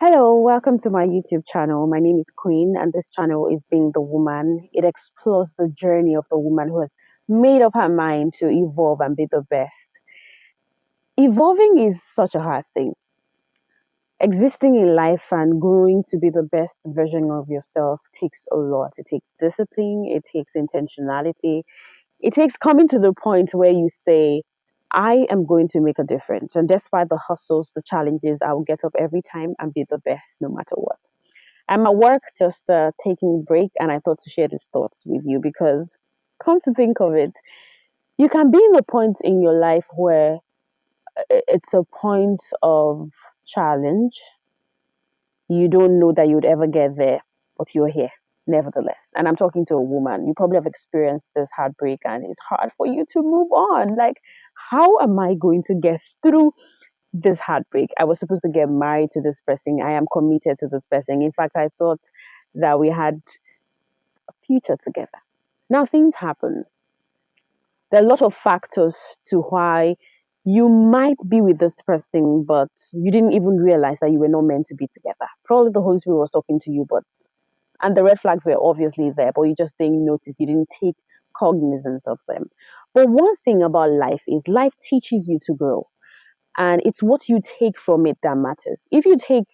Hello, welcome to my YouTube channel. My name is Queen, and this channel is Being the Woman. It explores the journey of the woman who has made up her mind to evolve and be the best. Evolving is such a hard thing. Existing in life and growing to be the best version of yourself takes a lot. It takes discipline, it takes intentionality, it takes coming to the point where you say, I am going to make a difference. And despite the hustles, the challenges, I will get up every time and be the best no matter what. I'm at work just taking a break, and I thought to share these thoughts with you because, come to think of it, you can be in a point in your life where it's a point of challenge. You don't know that you'd ever get there, but you're here nevertheless. And I'm talking to a woman. You probably have experienced this heartbreak, and it's hard for you to move on. Like, how am I going to get through this heartbreak? I was supposed to get married to this person. I am committed to this person. In fact, I thought that we had a future together. Now things happen. There are a lot of factors to why you might be with this person, but you didn't even realize that you were not meant to be together. Probably the Holy Spirit was talking to you, but and the red flags were obviously there, but you just didn't notice. You didn't take cognizance of them. But one thing about life is life teaches you to grow, and it's what you take from it that matters. If you take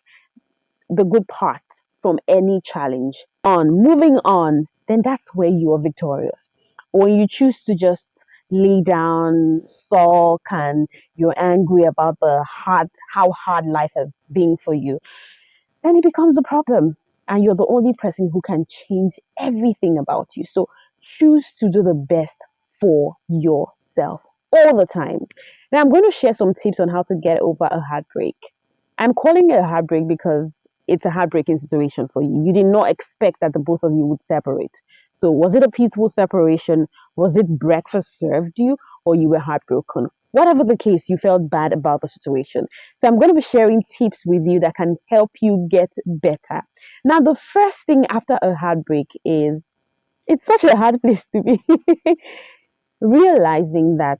the good part from any challenge moving on, then that's where you are victorious. When you choose to just lay down, sulk, and you're angry about how hard life has been for you, then it becomes a problem. And you're the only person who can change everything about you. So choose to do the best for yourself all the time. Now, I'm going to share some tips on how to get over a heartbreak. I'm calling it a heartbreak because it's a heartbreaking situation for you. You did not expect that the both of you would separate. So, was it a peaceful separation? Was it breakfast served you, or you were heartbroken? Whatever the case, you felt bad about the situation. So, I'm going to be sharing tips with you that can help you get better. Now, the first thing after a heartbreak is it's such a hard place to be. Realizing that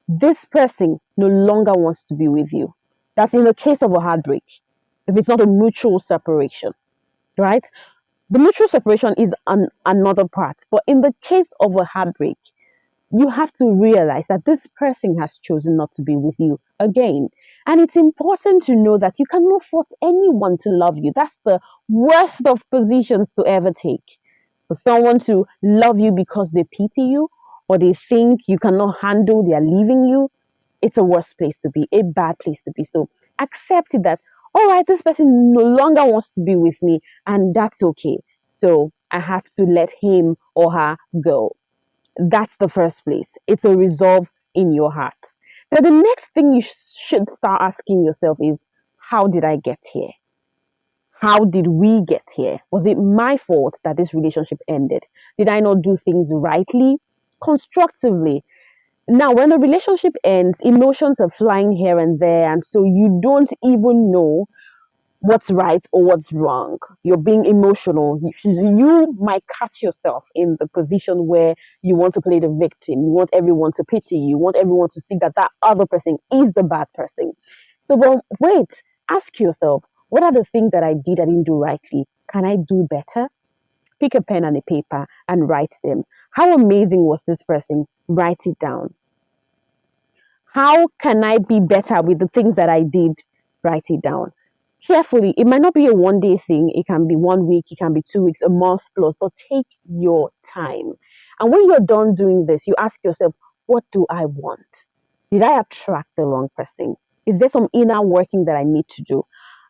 this person no longer wants to be with you. That's in the case of a heartbreak, if it's not a mutual separation, right? The mutual separation is another part. But in the case of a heartbreak, you have to realize that this person has chosen not to be with you again. And it's important to know that you cannot force anyone to love you. That's the worst of positions to ever take. For someone to love you because they pity you or they think you cannot handle their leaving you, it's a worse place to be, a bad place to be. So accept it that, all right, this person no longer wants to be with me, and that's okay. So I have to let him or her go. That's the first place. It's a resolve in your heart. Now, the next thing you should start asking yourself is, how did I get here? How did we get here? Was it my fault that this relationship ended? Did I not do things rightly, constructively? Now, when a relationship ends, emotions are flying here and there, and so you don't even know what's right or what's wrong. You're being emotional. You might catch yourself in the position where you want to play the victim. You want everyone to pity you. You want everyone to see that that other person is the bad person. So, but wait, ask yourself, what are the things that I did I didn't do rightly? Can I do better? Pick a pen and a paper and write them. How amazing was this person? Write it down. How can I be better with the things that I did? Write it down carefully. It might not be a 1 day thing, it can be 1 week, it can be 2 weeks, a month plus, but take your time. And when you're done doing this, you ask yourself, what do I want? Did I attract the wrong person? Is there some inner working that I need to do?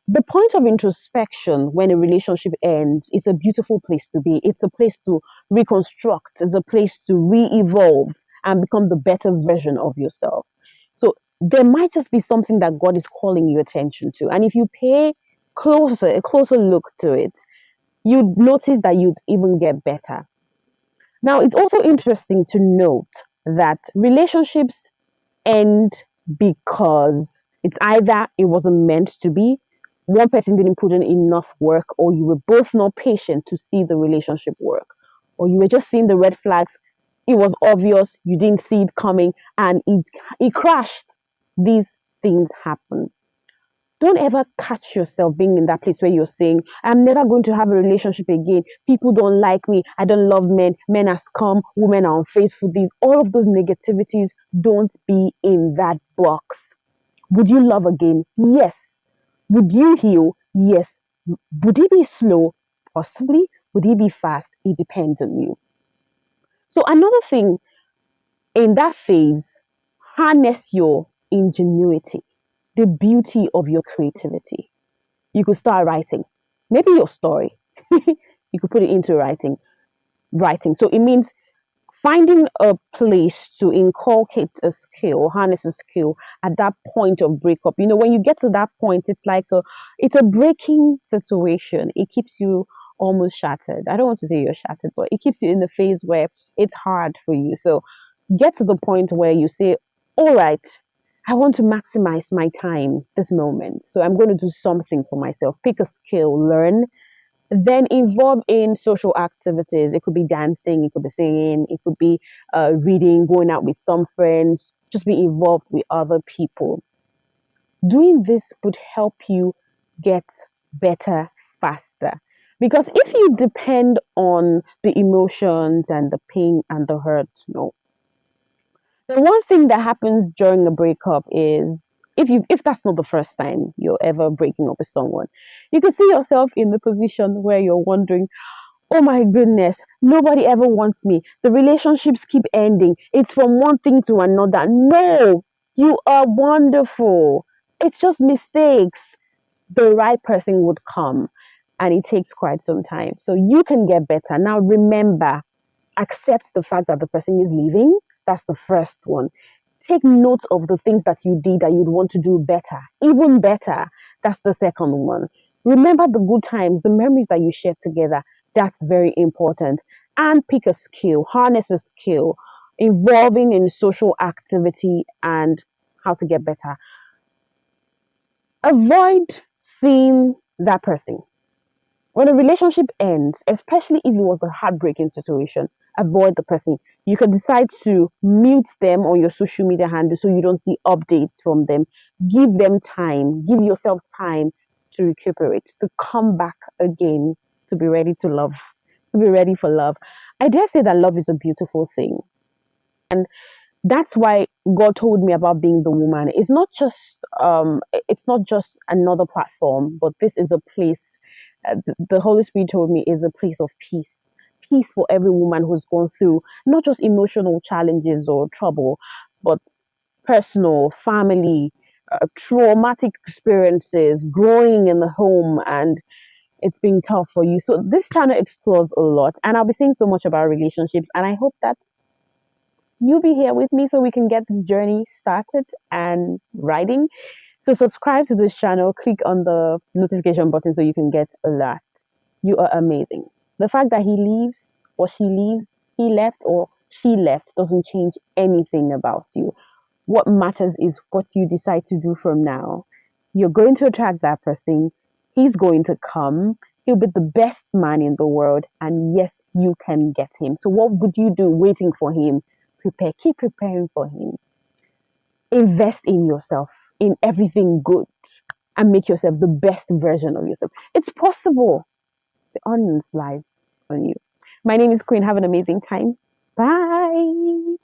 The point of introspection when a relationship ends is a beautiful place to be. It's a place to reconstruct, it's a place to re evolve and become the better version of yourself. So there might just be something that God is calling your attention to. And if you pay a closer look to it, you'd notice that you'd even get better. Now, it's also interesting to note that relationships end because it's either it wasn't meant to be, one person didn't put in enough work, or you were both not patient to see the relationship work, or you were just seeing the red flags. It was obvious, you didn't see it coming, and it crashed. These things happen. Don't ever catch yourself being in that place where you're saying, I'm never going to have a relationship again. People don't like me. I don't love men. Men are scum. Women are unfaithful. These, all of those negativities, don't be in that box. Would you love again? Yes. Would you heal? Yes. Would it be slow? Possibly. Would it be fast? It depends on you. So, another thing in that phase, harness your ingenuity, the beauty of your creativity. You could start writing, maybe your story. You could put it into writing. So it means finding a place to inculcate a skill, harness a skill at that point of breakup. You know, when you get to that point, it's a breaking situation. It keeps you almost shattered. I don't want to say you're shattered, but it keeps you in the phase where it's hard for you. So get to the point where you say, all right, I want to maximize my time this moment. So I'm going to do something for myself. Pick a skill, learn, then involve in social activities. It could be dancing, it could be singing, it could be reading, going out with some friends. Just be involved with other people. Doing this would help you get better faster. Because if you depend on the emotions and the pain and the hurt, no. The one thing that happens during a breakup is if that's not the first time you're ever breaking up with someone, you can see yourself in the position where you're wondering, oh my goodness, nobody ever wants me. The relationships keep ending. It's from one thing to another. No, you are wonderful. It's just mistakes. The right person would come, and it takes quite some time. So you can get better. Now remember, accept the fact that the person is leaving. That's the first one. Take note of the things that you did that you'd want to do better, even better. That's the second one. Remember the good times, the memories that you shared together. That's very important. And pick a skill, harness a skill involving in social activity and how to get better. Avoid seeing that person. When a relationship ends, especially if it was a heartbreaking situation, avoid the person. You can decide to mute them on your social media handle so you don't see updates from them. Give them time, give yourself time to recuperate, to come back again, to be ready to love, to be ready for love. I dare say that love is a beautiful thing. And that's why God told me about being the woman. It's not just another platform, but this is a place. The Holy Spirit told me is a place of peace. Peace for every woman who's gone through not just emotional challenges or trouble, but personal, family, traumatic experiences, growing in the home, and it's been tough for you. So this channel explores a lot, and I'll be saying so much about relationships, and I hope that you'll be here with me so we can get this journey started and writing. So subscribe to this channel, click on the notification button so you can get alert. You are amazing. The fact that he leaves or she leaves, he left or she left doesn't change anything about you. What matters is what you decide to do from now. You're going to attract that person. He's going to come. He'll be the best man in the world. And yes, you can get him. So what would you do waiting for him? Prepare. Keep preparing for him. Invest in yourself, in everything good, and make yourself the best version of yourself. It's possible. The onions lies on you. My name is Queen. Have an amazing time. Bye.